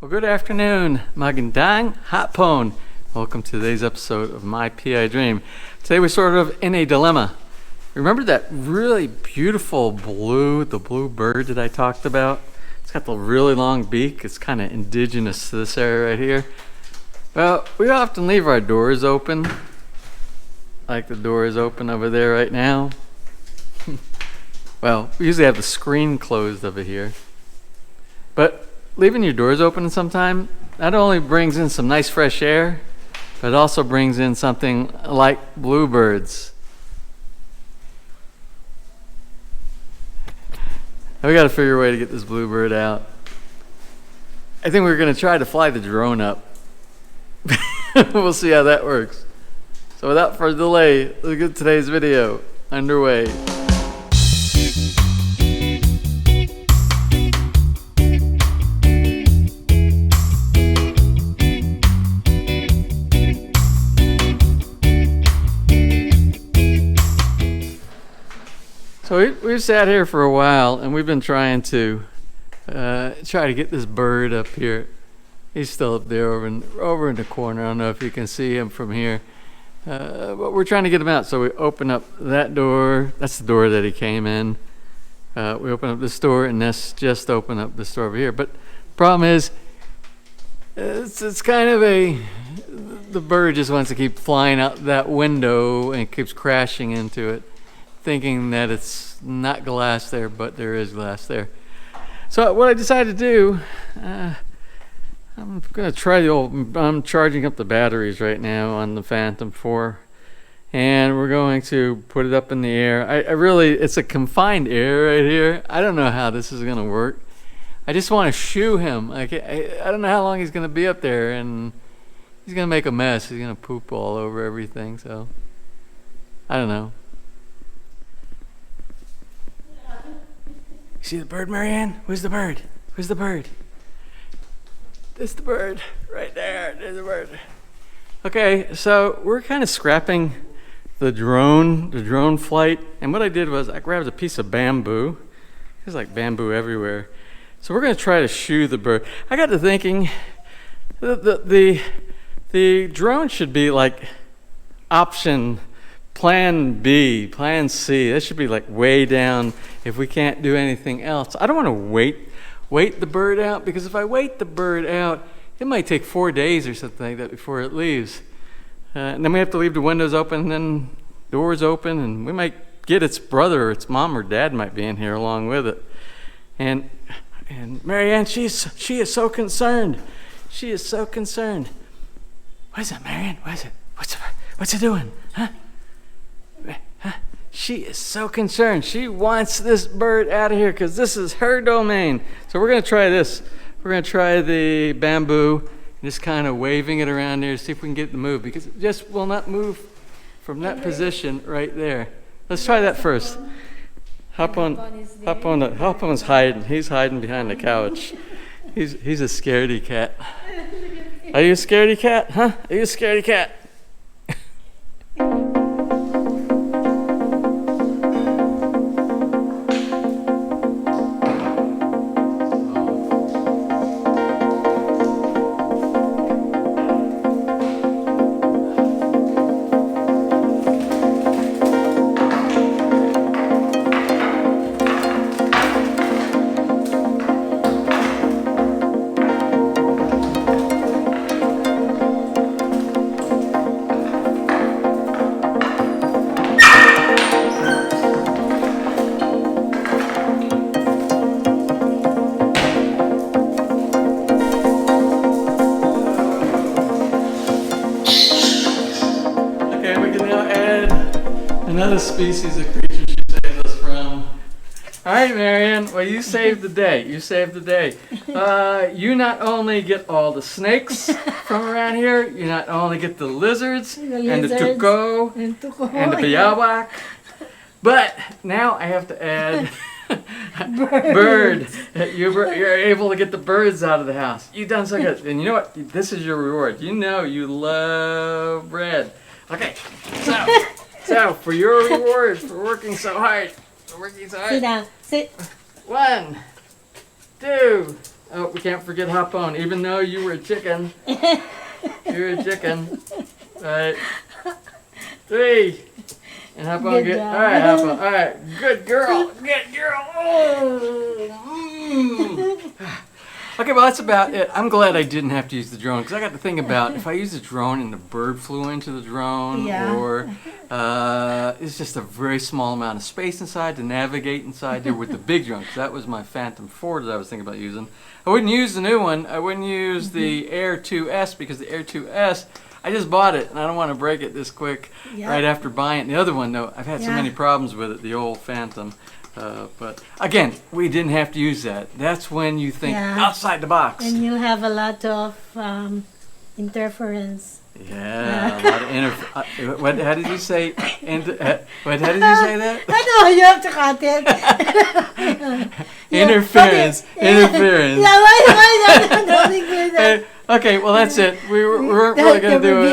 Well, good afternoon, Magandang Hapon. Welcome to today's episode of My PI Dream. Today we're sort of in a dilemma. Remember that really beautiful the blue bird that I talked about? It's got the really long beak. It's kind of indigenous to this area right here. Well, we often leave our doors open, like the door is open over there right now. Well, we usually have the screen closed over here. But leaving your doors open sometime not only brings in some nice fresh air, but it also brings in something like bluebirds. Now we got to figure a way to get this bluebird out. I think we're going to try to fly the drone up. We'll see how that works. So without further delay, let's get today's video underway. So we've sat here for a while, and we've been trying to get this bird up here. He's still up there over in the corner. I don't know if you can see him from here, but we're trying to get him out. So we open up that door. That's the door that he came in. We open up this door, and let's just open up this door over here. But the problem is, it's kind of the bird just wants to keep flying out that window and keeps crashing into it, thinking that it's not glass there, but there is glass there. So what I decided to do, I'm going to try I'm charging up the batteries right now on the Phantom 4, and we're going to put it up in the air. It's a confined air right here. I don't know how this is going to work. I just want to shoo him. I don't know how long he's going to be up there, and he's going to make a mess. He's going to poop all over everything, so I don't know. You see the bird, Marianne? Where's the bird? Where's the bird? There's the bird. Right there. There's the bird. Okay, so we're kind of scrapping the drone flight. And what I did was I grabbed a piece of bamboo. There's like bamboo everywhere. So we're going to try to shoo the bird. I got to thinking, the drone should be like option Plan B, Plan C. That should be like way down if we can't do anything else. I don't want to wait the bird out, because if I wait the bird out, it might take 4 days or something like that before it leaves. And then we have to leave the windows open, and then doors open, and we might get its brother or its mom or dad might be in here along with it. And Marianne, she is so concerned. She is so concerned. What is it, Marianne? What is it? What's it doing? Huh? She is so concerned. She wants this bird out of here because this is her domain. So we're going to try this. We're going to try the bamboo, just kind of waving it around there to see if we can get it to move, because it just will not move from that position right there. Let's try that first. Hapon's hiding. He's hiding behind the couch. He's a scaredy cat. Are you a scaredy cat? Huh? Are you a scaredy cat? Another species of creature she saved us from. All right, Marianne. Well, you saved the day. You saved the day. You not only get all the snakes from around here, you not only get the lizards, and the tuco and the biawak, but now I have to add bird. You're able to get the birds out of the house. You've done so good. And you know what? This is your reward. You know you love bread. Okay, so for your reward for working so hard, Sit down. Sit. 1, 2, Oh, we can't forget hop on, even though you were a chicken. You're a chicken. Alright. 3. And hop on. Good. Alright, hop on. Alright. Good girl. Good girl. Oh. Okay, well, that's about it. I'm glad I didn't have to use the drone, because I got to think about if I use the drone and the bird flew into the drone, or it's just a very small amount of space inside to navigate inside there with the big drone, because that was my Phantom 4 that I was thinking about using. I wouldn't use the new one. I wouldn't use the Air 2S, because the Air 2S, I just bought it, and I don't want to break it this quick right after buying it. The other one, though, I've had so many problems with it, the old Phantom. But again, we didn't have to use that. That's when you think outside the box. And you have a lot of interference. Yeah, a lot of what? How did you say? How did you say that? I know you have to cut it. Interference. Interference. Yeah, why don't you do that? Okay, well that's it. We weren't really going to do it.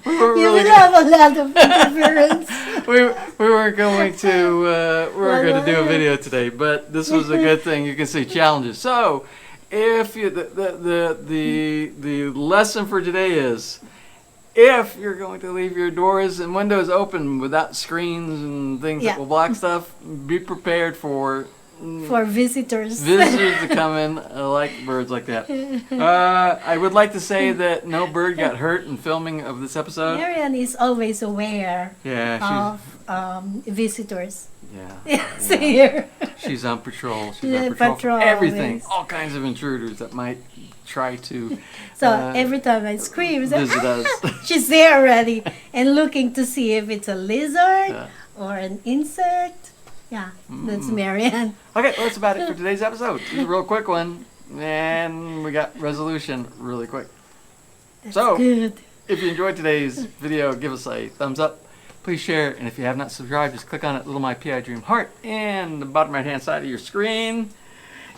We weren't You really will have a lot of interference. we weren't going to do a video today, but this was a good thing. You can see challenges. So, if you the lesson for today is, if you're going to leave your doors and windows open without screens and things that will block stuff, be prepared for visitors. Visitors to come in like birds like that. I would like to say that no bird got hurt in filming of this episode. Marianne is always aware of visitors. Here. She's on patrol. She's on patrol for everything. All kinds of intruders that might try to. So every time I scream, visit us. She's there already and looking to see if it's a lizard or an insect. Yeah, that's Marianne. Okay, well, that's about it for today's episode. It's a real quick one, and we got resolution really quick. That's good. If you enjoyed today's video, give us a thumbs up. Please share, and if you have not subscribed, just click on that little My PI Dream heart in the bottom right-hand side of your screen.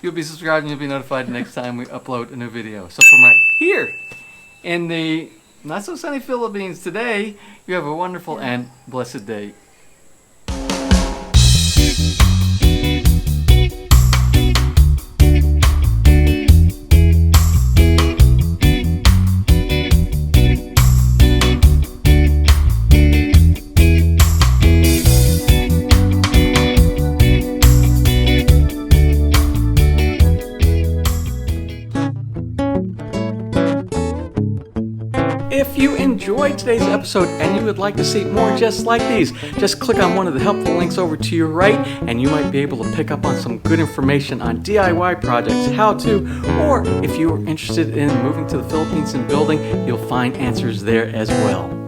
You'll be subscribed, and you'll be notified the next time we upload a new video. So from right here in the not-so-sunny Philippines today, you have a wonderful and blessed day. If you enjoyed today's episode and you would like to see more just like these, just click on one of the helpful links over to your right and you might be able to pick up on some good information on DIY projects, how to, or if you are interested in moving to the Philippines and building, you'll find answers there as well.